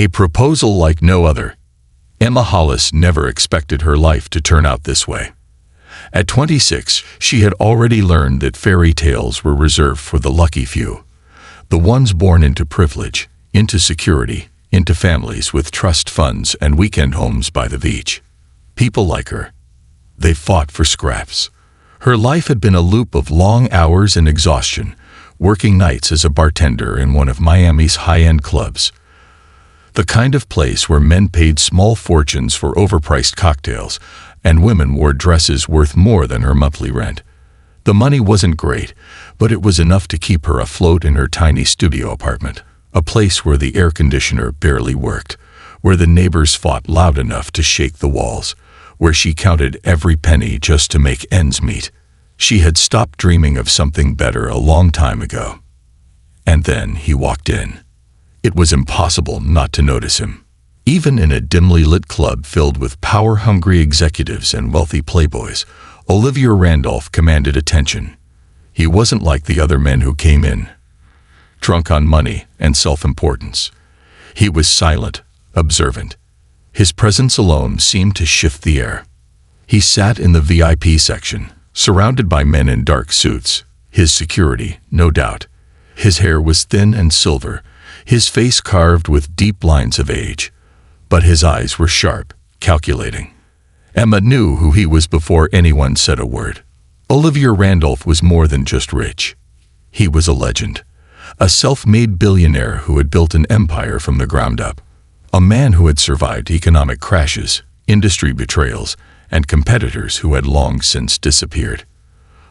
A proposal like no other. Emma Hollis never expected her life to turn out this way. At 26, she had already learned that fairy tales were reserved for the lucky few, the ones born into privilege, into security, into families with trust funds and weekend homes by the beach. People like her. They fought for scraps. Her life had been a loop of long hours and exhaustion, working nights as a bartender in one of Miami's high-end clubs. The kind of place where men paid small fortunes for overpriced cocktails and women wore dresses worth more than her monthly rent. The money wasn't great, but it was enough to keep her afloat in her tiny studio apartment, a place where the air conditioner barely worked, where the neighbors fought loud enough to shake the walls, where she counted every penny just to make ends meet. She had stopped dreaming of something better a long time ago. And then he walked in. It was impossible not to notice him. Even in a dimly lit club filled with power-hungry executives and wealthy playboys, Olivier Randolph commanded attention. He wasn't like the other men who came in, drunk on money and self-importance. He was silent, observant. His presence alone seemed to shift the air. He sat in the VIP section, surrounded by men in dark suits. His security, no doubt. His hair was thin and silver, his face carved with deep lines of age. But his eyes were sharp, calculating. Emma knew who he was before anyone said a word. Olivier Randolph was more than just rich. He was a legend, a self-made billionaire who had built an empire from the ground up, a man who had survived economic crashes, industry betrayals, and competitors who had long since disappeared.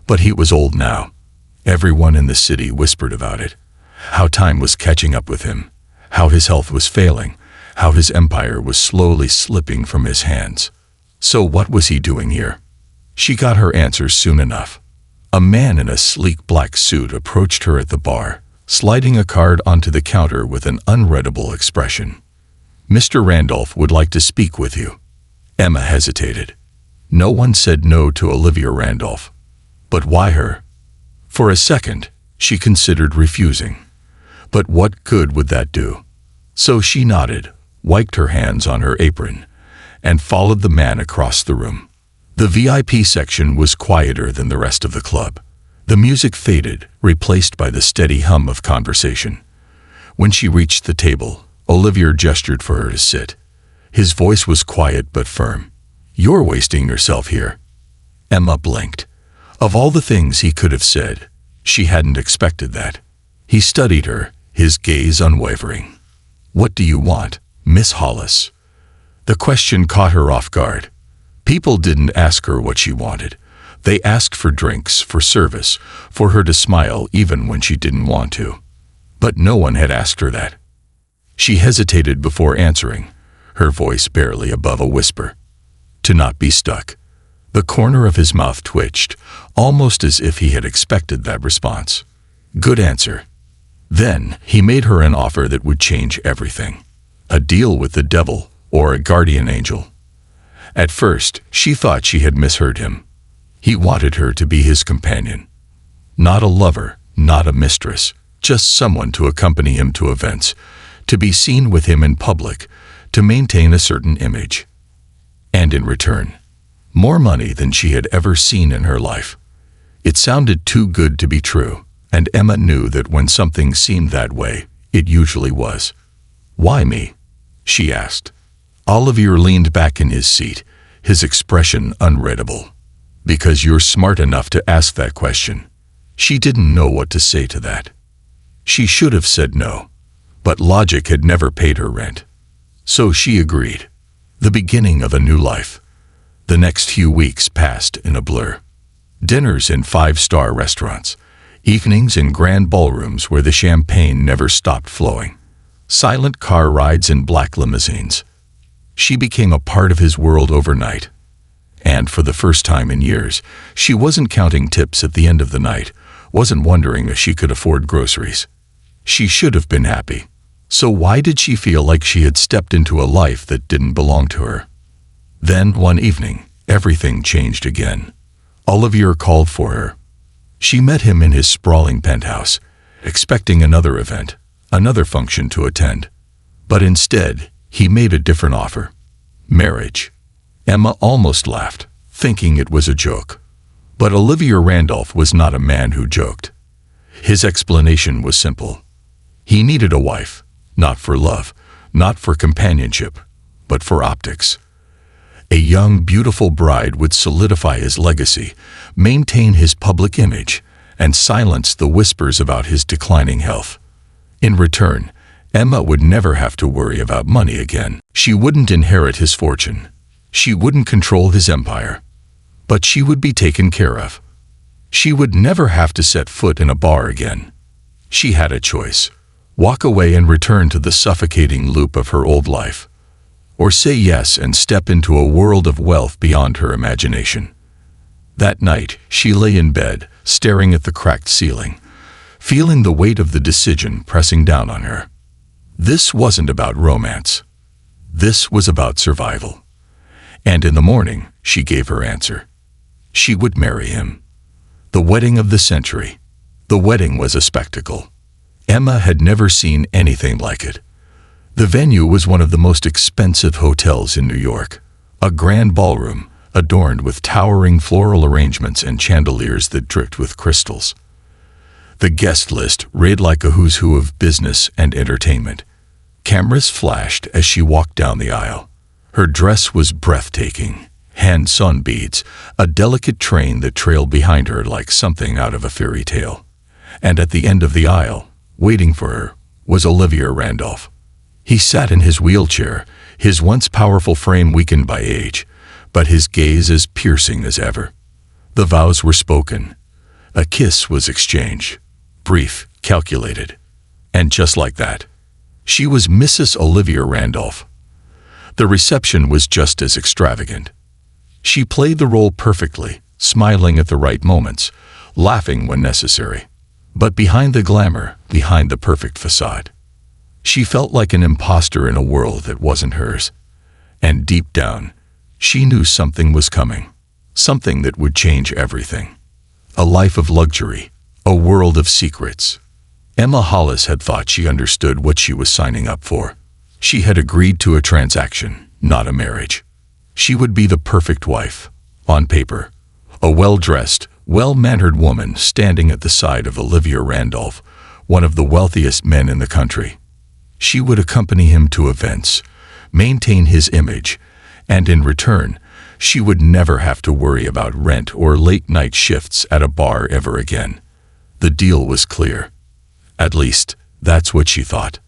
But he was old now. Everyone in the city whispered about it, how time was catching up with him, how his health was failing, how his empire was slowly slipping from his hands. So what was he doing here? She got her answers soon enough. A man in a sleek black suit approached her at the bar, sliding a card onto the counter with an unreadable expression. "Mr. Randolph would like to speak with you." Emma hesitated. No one said no to Olivier Randolph. But why her? For a second, she considered refusing. But what good would that do? So she nodded, wiped her hands on her apron, and followed the man across the room. The VIP section was quieter than the rest of the club. The music faded, replaced by the steady hum of conversation. When she reached the table, Olivier gestured for her to sit. His voice was quiet but firm. "You're wasting yourself here." Emma blinked. Of all the things he could have said, she hadn't expected that. He studied her, his gaze unwavering. "What do you want, Miss Hollis?" The question caught her off guard. People didn't ask her what she wanted. They asked for drinks, for service, for her to smile even when she didn't want to. But no one had asked her that. She hesitated before answering, her voice barely above a whisper. To not be stuck. The corner of his mouth twitched, almost as if he had expected that response. Good answer. Then he made her an offer that would change everything. A deal with the devil or a guardian angel. At first, she thought she had misheard him. He wanted her to be his companion. Not a lover, not a mistress, just someone to accompany him to events, to be seen with him in public, to maintain a certain image. And in return, more money than she had ever seen in her life. It sounded too good to be true, and Emma knew that when something seemed that way, it usually was. "Why me?" she asked. Olivier leaned back in his seat, his expression unreadable. "Because you're smart enough to ask that question." She didn't know what to say to that. She should have said no, but logic had never paid her rent. So she agreed. The beginning of a new life. The next few weeks passed in a blur. Dinners in five-star restaurants, evenings in grand ballrooms where the champagne never stopped flowing, silent car rides in black limousines. She became a part of his world overnight. And for the first time in years, she wasn't counting tips at the end of the night, wasn't wondering if she could afford groceries. She should have been happy. So why did she feel like she had stepped into a life that didn't belong to her? Then, one evening, everything changed again. Olivier called for her. She met him in his sprawling penthouse, expecting another event, another function to attend. But instead, he made a different offer. Marriage. Emma almost laughed, thinking it was a joke. But Olivia Randolph was not a man who joked. His explanation was simple. He needed a wife, not for love, not for companionship, but for optics. A young, beautiful bride would solidify his legacy, maintain his public image, and silence the whispers about his declining health. In return, Emma would never have to worry about money again. She wouldn't inherit his fortune. She wouldn't control his empire. But she would be taken care of. She would never have to set foot in a bar again. She had a choice: walk away and return to the suffocating loop of her old life, or say yes and step into a world of wealth beyond her imagination. That night, she lay in bed, staring at the cracked ceiling, feeling the weight of the decision pressing down on her. This wasn't about romance. This was about survival. And in the morning, she gave her answer. She would marry him. The wedding of the century. The wedding was a spectacle. Emma had never seen anything like it. The venue was one of the most expensive hotels in New York, a grand ballroom adorned with towering floral arrangements and chandeliers that dripped with crystals. The guest list read like a who's who of business and entertainment. Cameras flashed as she walked down the aisle. Her dress was breathtaking. Hand-sewn beads, a delicate train that trailed behind her like something out of a fairy tale. And at the end of the aisle, waiting for her, was Olivia Randolph. He sat in his wheelchair, his once powerful frame weakened by age, but his gaze as piercing as ever. The vows were spoken. A kiss was exchanged, brief, calculated. And just like that, she was Mrs. Olivia Randolph. The reception was just as extravagant. She played the role perfectly, smiling at the right moments, laughing when necessary. But behind the glamour, behind the perfect facade, she felt like an imposter in a world that wasn't hers. And deep down, she knew something was coming, something that would change everything. A life of luxury, a world of secrets. Emma Hollis had thought she understood what she was signing up for. She had agreed to a transaction, not a marriage. She would be the perfect wife, on paper. A well-dressed, well-mannered woman standing at the side of Olivia Randolph, one of the wealthiest men in the country. She would accompany him to events, maintain his image, and in return, she would never have to worry about rent or late-night shifts at a bar ever again. The deal was clear. At least, that's what she thought.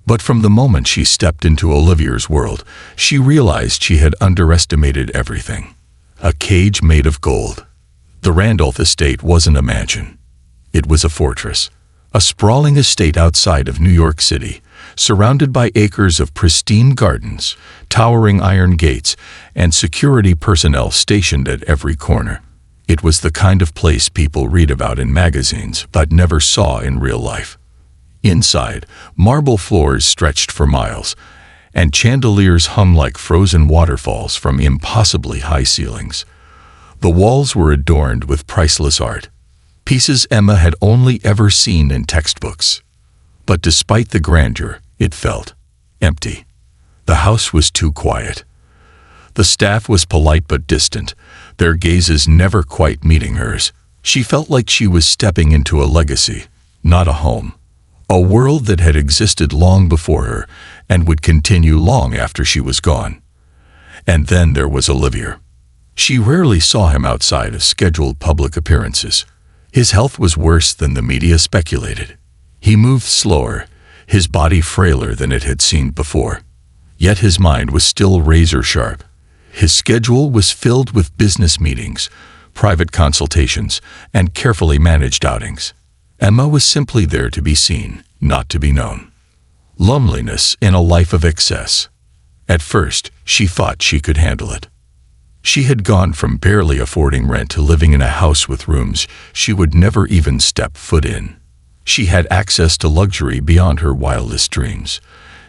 But from the moment she stepped into Olivia's world, she realized she had underestimated everything. A cage made of gold. The Randolph estate wasn't a mansion. It was a fortress. A sprawling estate outside of New York City, surrounded by acres of pristine gardens, towering iron gates, and security personnel stationed at every corner. It was the kind of place people read about in magazines but never saw in real life. Inside, marble floors stretched for miles, and chandeliers hung like frozen waterfalls from impossibly high ceilings. The walls were adorned with priceless art, pieces Emma had only ever seen in textbooks. But despite the grandeur, it felt empty. The house was too quiet. The staff was polite but distant, their gazes never quite meeting hers. She felt like she was stepping into a legacy, not a home. A world that had existed long before her and would continue long after she was gone. And then there was Olivia. She rarely saw him outside of scheduled public appearances. His health was worse than the media speculated. He moved slower, his body frailer than it had seemed before. Yet his mind was still razor sharp. His schedule was filled with business meetings, private consultations, and carefully managed outings. Emma was simply there to be seen, not to be known. Loneliness in a life of excess. At first, she thought she could handle it. She had gone from barely affording rent to living in a house with rooms she would never even step foot in. She had access to luxury beyond her wildest dreams.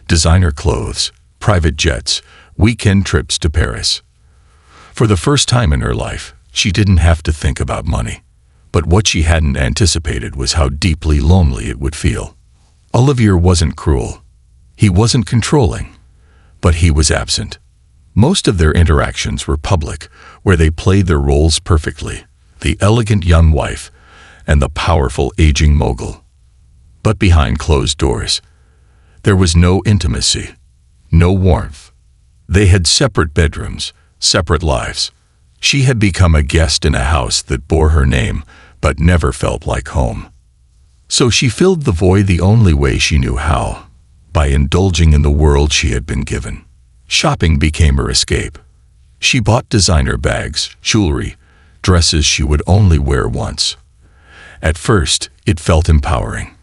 Designer clothes, private jets, weekend trips to Paris. For the first time in her life, she didn't have to think about money. But what she hadn't anticipated was how deeply lonely it would feel. Olivia wasn't cruel. He wasn't controlling, but he was absent. Most of their interactions were public, where they played their roles perfectly, the elegant young wife and the powerful aging mogul. But behind closed doors, there was no intimacy, no warmth. They had separate bedrooms, separate lives. She had become a guest in a house that bore her name, but never felt like home. So she filled the void the only way she knew how, by indulging in the world she had been given. Shopping became her escape. She bought designer bags, jewelry, dresses she would only wear once. At first, it felt empowering,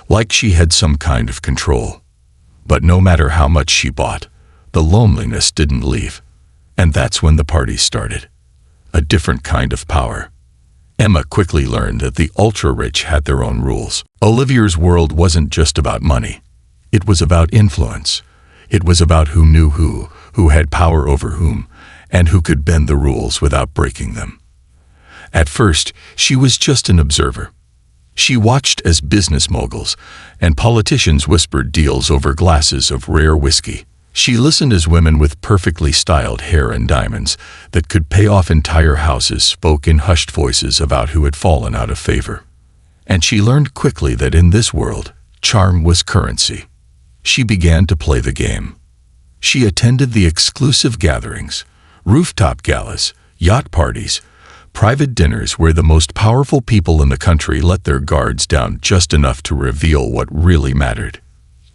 like she had some kind of control. But no matter how much she bought, the loneliness didn't leave. And that's when the party started. A different kind of power. Emma quickly learned that the ultra-rich had their own rules. Olivier's world wasn't just about money. It was about influence. It was about who knew who had power over whom, and who could bend the rules without breaking them. At first, she was just an observer. She watched as business moguls and politicians whispered deals over glasses of rare whiskey. She listened as women with perfectly styled hair and diamonds that could pay off entire houses spoke in hushed voices about who had fallen out of favor. And she learned quickly that in this world, charm was currency. She began to play the game. She attended the exclusive gatherings, rooftop galas, yacht parties, private dinners where the most powerful people in the country let their guards down just enough to reveal what really mattered.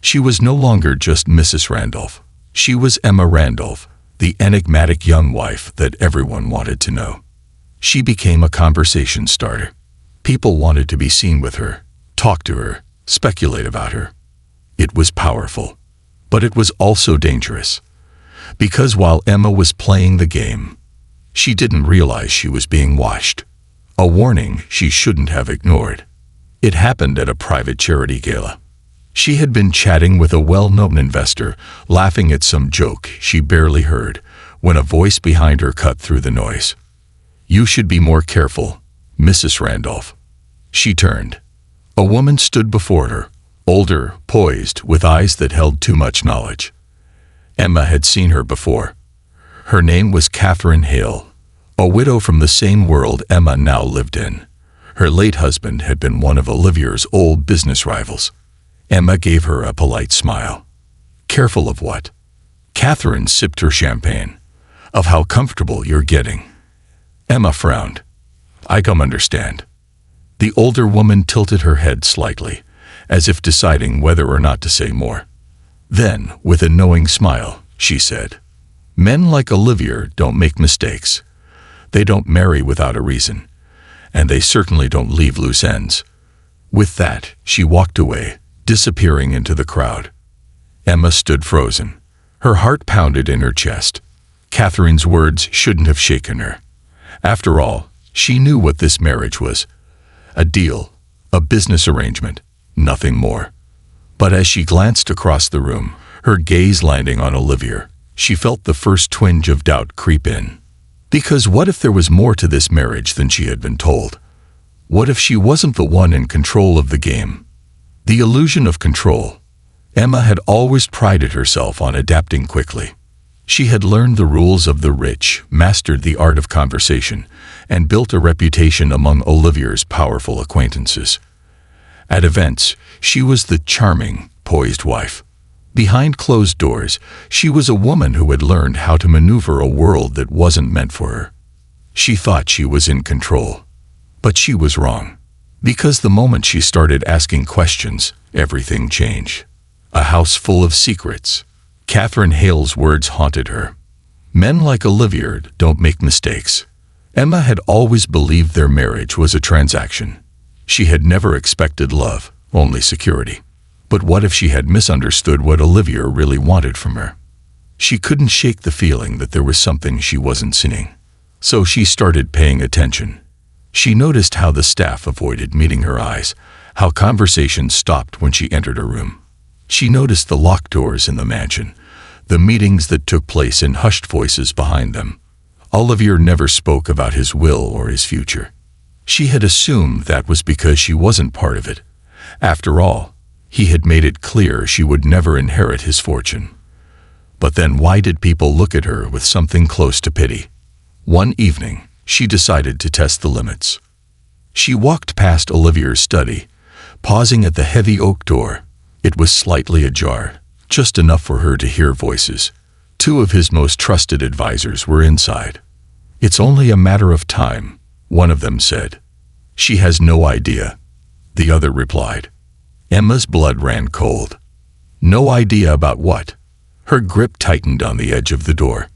She was no longer just Mrs. Randolph. She was Emma Randolph, the enigmatic young wife that everyone wanted to know. She became a conversation starter. People wanted to be seen with her, talk to her, speculate about her. It was powerful, but it was also dangerous. Because while Emma was playing the game, she didn't realize she was being watched. A warning she shouldn't have ignored. It happened at a private charity gala. She had been chatting with a well-known investor, laughing at some joke she barely heard, when a voice behind her cut through the noise. "You should be more careful, Mrs. Randolph." She turned. A woman stood before her, older, poised, with eyes that held too much knowledge. Emma had seen her before. Her name was Catherine Hale, a widow from the same world Emma now lived in. Her late husband had been one of Olivier's old business rivals. Emma gave her a polite smile. "Careful of what?" Catherine sipped her champagne. "Of how comfortable you're getting." Emma frowned. "I come understand." The older woman tilted her head slightly, as if deciding whether or not to say more. Then, with a knowing smile, she said, "Men like Olivier don't make mistakes. They don't marry without a reason, and they certainly don't leave loose ends." With that, she walked away, disappearing into the crowd. Emma stood frozen. Her heart pounded in her chest. Catherine's words shouldn't have shaken her. After all, she knew what this marriage was. A deal, a business arrangement, nothing more. But as she glanced across the room, her gaze landing on Olivier, she felt the first twinge of doubt creep in. Because what if there was more to this marriage than she had been told? What if she wasn't the one in control of the game? The illusion of control. Emma had always prided herself on adapting quickly. She had learned the rules of the rich, mastered the art of conversation, and built a reputation among Olivier's powerful acquaintances. At events, she was the charming, poised wife. Behind closed doors, she was a woman who had learned how to maneuver a world that wasn't meant for her. She thought she was in control, but she was wrong. Because the moment she started asking questions, everything changed. A house full of secrets. Catherine Hale's words haunted her. Men like Olivier don't make mistakes. Emma had always believed their marriage was a transaction. She had never expected love, only security. But what if she had misunderstood what Olivier really wanted from her? She couldn't shake the feeling that there was something she wasn't seeing. So she started paying attention. She noticed how the staff avoided meeting her eyes, how conversations stopped when she entered a room. She noticed the locked doors in the mansion, the meetings that took place in hushed voices behind them. Olivier never spoke about his will or his future. She had assumed that was because she wasn't part of it. After all, He had made it clear she would never inherit his fortune. But then why did people look at her with something close to pity? One evening, she decided to test the limits. She walked past Olivier's study, pausing at the heavy oak door. It was slightly ajar, just enough for her to hear voices. Two of his most trusted advisors were inside. "It's only a matter of time," one of them said. "She has no idea," the other replied. Emma's blood ran cold. No idea about what? Her grip tightened on the edge of the door.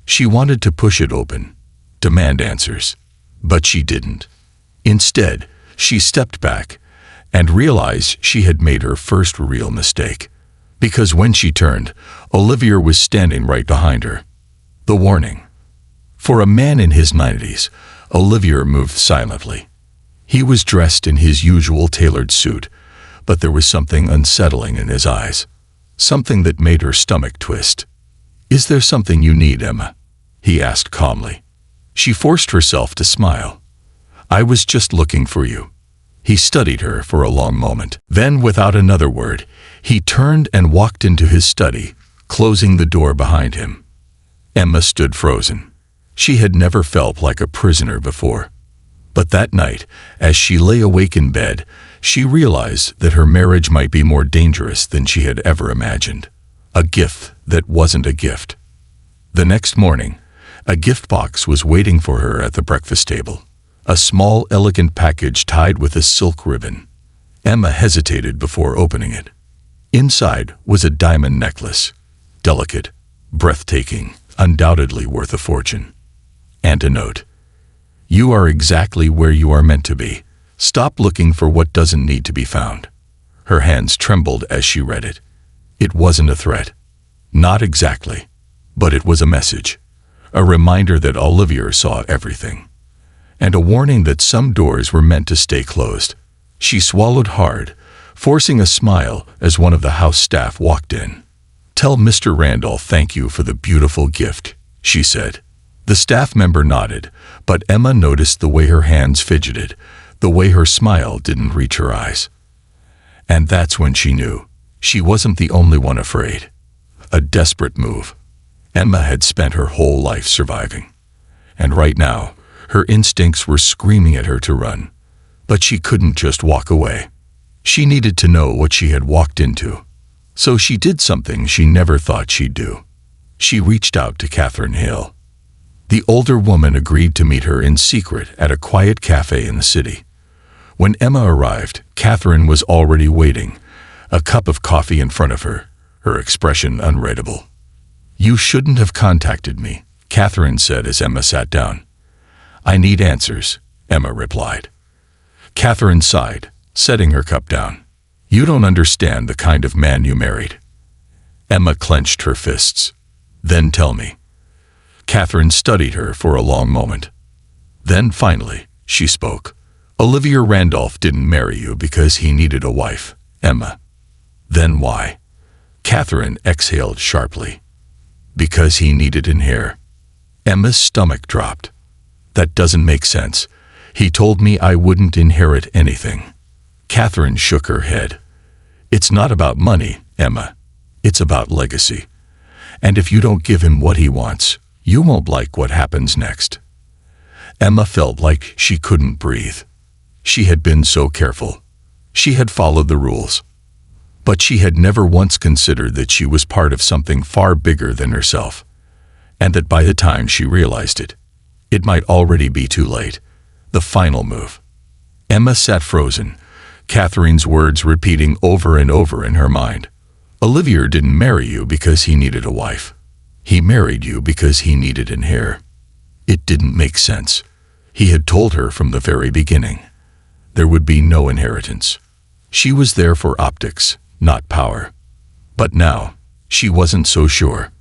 She wanted to push it open, demand answers, but she didn't. Instead, she stepped back and realized she had made her first real mistake. Because when she turned, Olivier was standing right behind her. The warning. For a man in his 90s, Olivier moved silently. He was dressed in his usual tailored suit, but there was something unsettling in his eyes. Something that made her stomach twist. "Is there something you need, Emma?" he asked calmly. She forced herself to smile. "I was just looking for you." He studied her for a long moment. Then, without another word, he turned and walked into his study, closing the door behind him. Emma stood frozen. She had never felt like a prisoner before. But that night, as she lay awake in bed, she realized that her marriage might be more dangerous than she had ever imagined. A gift that wasn't a gift. The next morning, a gift box was waiting for her at the breakfast table. A small, elegant package tied with a silk ribbon. Emma hesitated before opening it. Inside was a diamond necklace. Delicate, breathtaking, undoubtedly worth a fortune. And a note. "You are exactly where you are meant to be. Stop looking for what doesn't need to be found." Her hands trembled as she read it. It wasn't a threat. Not exactly. But it was a message. A reminder that Olivier saw everything. And a warning that some doors were meant to stay closed. She swallowed hard, forcing a smile as one of the house staff walked in. "Tell Mr. Randolph thank you for the beautiful gift," she said. The staff member nodded, but Emma noticed the way her hands fidgeted, the way her smile didn't reach her eyes. And that's when she knew. She wasn't the only one afraid. A desperate move. Emma had spent her whole life surviving. And right now, her instincts were screaming at her to run. But she couldn't just walk away. She needed to know what she had walked into. So she did something she never thought she'd do. She reached out to Catherine Hale. The older woman agreed to meet her in secret at a quiet cafe in the city. When Emma arrived, Catherine was already waiting, a cup of coffee in front of her, her expression unreadable. "You shouldn't have contacted me," Catherine said as Emma sat down. "I need answers," Emma replied. Catherine sighed, setting her cup down. "You don't understand the kind of man you married." Emma clenched her fists. "Then tell me." Catherine studied her for a long moment. Then finally, she spoke. "Olivier Randolph didn't marry you because he needed a wife, Emma." "Then why?" Catherine exhaled sharply. "Because he needed an heir." Emma's stomach dropped. "That doesn't make sense. He told me I wouldn't inherit anything." Catherine shook her head. "It's not about money, Emma. It's about legacy. And if you don't give him what he wants, you won't like what happens next." Emma felt like she couldn't breathe. She had been so careful. She had followed the rules. But she had never once considered that she was part of something far bigger than herself. And that by the time she realized it, it might already be too late. The final move. Emma sat frozen, Catherine's words repeating over and over in her mind. "Olivier didn't marry you because he needed a wife. He married you because he needed an heir." It didn't make sense. He had told her from the very beginning. There would be no inheritance. She was there for optics, not power. But now, she wasn't so sure.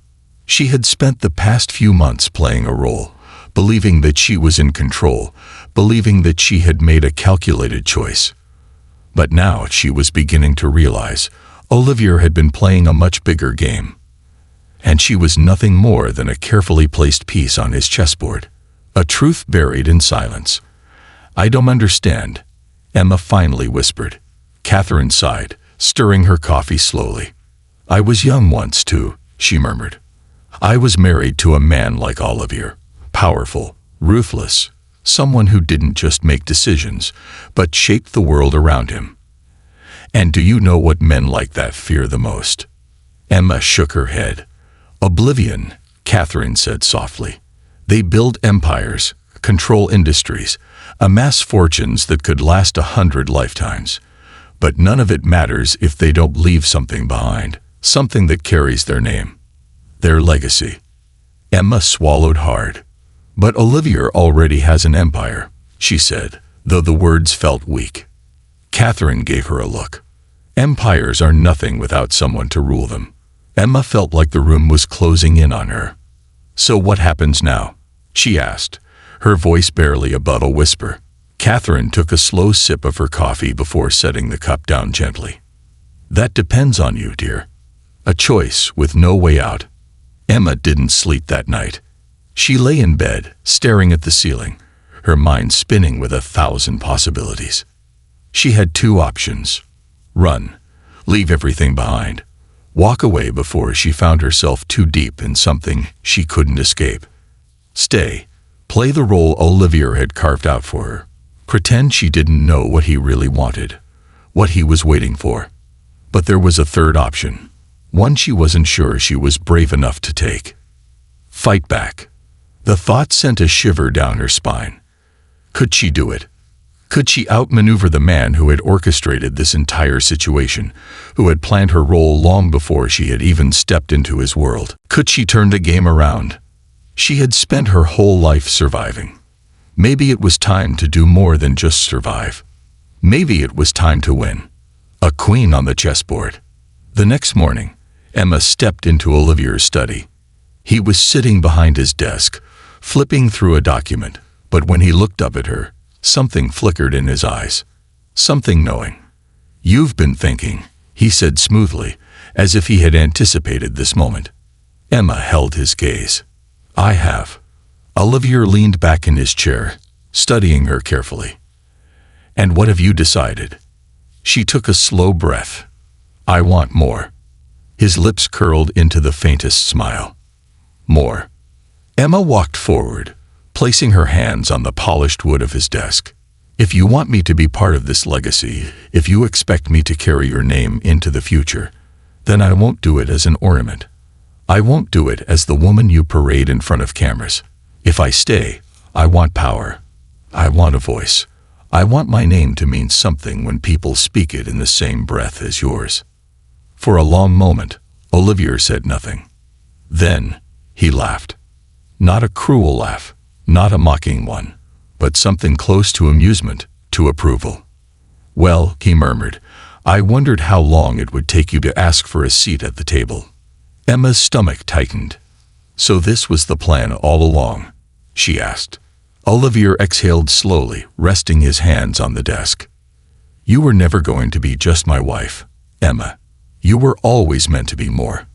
She had spent the past few months playing a role, believing that she was in control, believing that she had made a calculated choice. But now she was beginning to realize Olivier had been playing a much bigger game. And she was nothing more than a carefully placed piece on his chessboard, a truth buried in silence. "I don't understand," Emma finally whispered. Catherine sighed, stirring her coffee slowly. "I was young once, too," she murmured. "I was married to a man like Olivier, powerful, ruthless, someone who didn't just make decisions, but shaped the world around him. And do you know what men like that fear the most?" Emma shook her head. "Oblivion," Catherine said softly. "They build empires, control industries, amass fortunes that could last 100 lifetimes. But none of it matters if they don't leave something behind, something that carries their name, their legacy." Emma swallowed hard. "But Olivier already has an empire," she said, though the words felt weak. Catherine gave her a look. "Empires are nothing without someone to rule them." Emma felt like the room was closing in on her. "So what happens now?" she asked, her voice barely above a whisper. Catherine took a slow sip of her coffee before setting the cup down gently. "That depends on you, dear. A choice with no way out." Emma didn't sleep that night. She lay in bed, staring at the ceiling, her mind spinning with 1,000 possibilities. She had two options: run, leave everything behind, walk away before she found herself too deep in something she couldn't escape. Stay, play the role Olivier had carved out for her, pretend she didn't know what he really wanted, what he was waiting for. But there was a third option, one she wasn't sure she was brave enough to take. Fight back. The thought sent a shiver down her spine. Could she do it? Could she outmaneuver the man who had orchestrated this entire situation, who had planned her role long before she had even stepped into his world? Could she turn the game around? She had spent her whole life surviving. Maybe it was time to do more than just survive. Maybe it was time to win. A queen on the chessboard. The next morning, Emma stepped into Olivier's study. He was sitting behind his desk, flipping through a document, but when he looked up at her, something flickered in his eyes. Something knowing. "You've been thinking," he said smoothly, as if he had anticipated this moment. Emma held his gaze. "I have." Olivier leaned back in his chair, studying her carefully. "And what have you decided?" She took a slow breath. "I want more." His lips curled into the faintest smile. "More." Emma walked forward, placing her hands on the polished wood of his desk. "If you want me to be part of this legacy, if you expect me to carry your name into the future, then I won't do it as an ornament. I won't do it as the woman you parade in front of cameras. If I stay, I want power. I want a voice. I want my name to mean something when people speak it in the same breath as yours." For a long moment, Olivier said nothing. Then, he laughed. Not a cruel laugh, not a mocking one, but something close to amusement, to approval. "Well," he murmured, "I wondered how long it would take you to ask for a seat at the table." Emma's stomach tightened. "So this was the plan all along?" she asked. Olivier exhaled slowly, resting his hands on the desk. "You were never going to be just my wife, Emma. You were always meant to be more.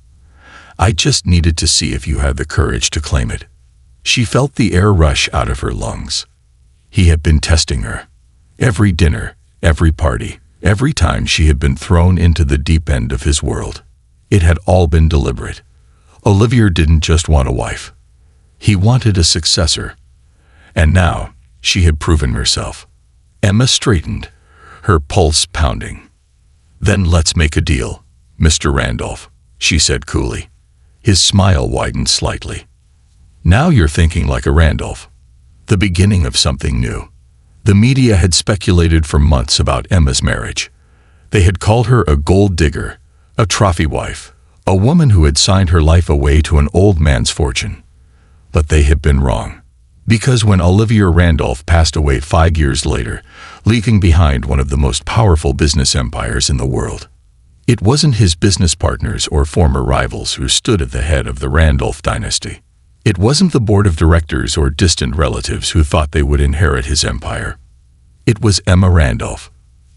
I just needed to see if you had the courage to claim it." She felt the air rush out of her lungs. He had been testing her. Every dinner, every party, every time she had been thrown into the deep end of his world. It had all been deliberate. Olivier didn't just want a wife. He wanted a successor. And now, she had proven herself. Emma straightened, her pulse pounding. "Then let's make a deal, Mr. Randolph," she said coolly. His smile widened slightly. "Now you're thinking like a Randolph." The beginning of something new. The media had speculated for months about Emma's marriage. They had called her a gold digger, a trophy wife, a woman who had signed her life away to an old man's fortune. But they had been wrong. Because when Olivier Randolph passed away 5 years later, leaving behind one of the most powerful business empires in the world, it wasn't his business partners or former rivals who stood at the head of the Randolph dynasty. It wasn't the board of directors or distant relatives who thought they would inherit his empire. It was Emma Randolph.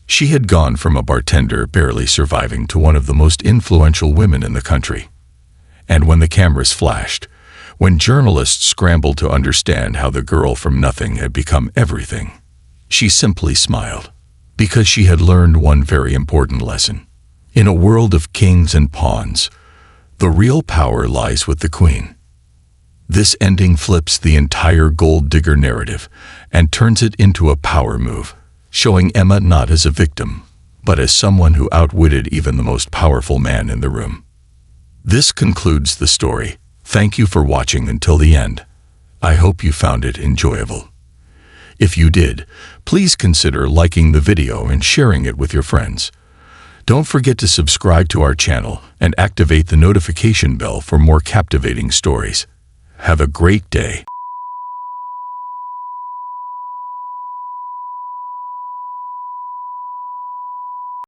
She had gone from a bartender barely surviving to one of the most influential women in the country. And when the cameras flashed, when journalists scrambled to understand how the girl from nothing had become everything, she simply smiled. Because she had learned one very important lesson. In a world of kings and pawns, the real power lies with the queen. This ending flips the entire gold digger narrative and turns it into a power move, showing Emma not as a victim, but as someone who outwitted even the most powerful man in the room. This concludes the story. Thank you for watching until the end. I hope you found it enjoyable. If you did, please consider liking the video and sharing it with your friends. Don't forget to subscribe to our channel and activate the notification bell for more captivating stories. Have a great day.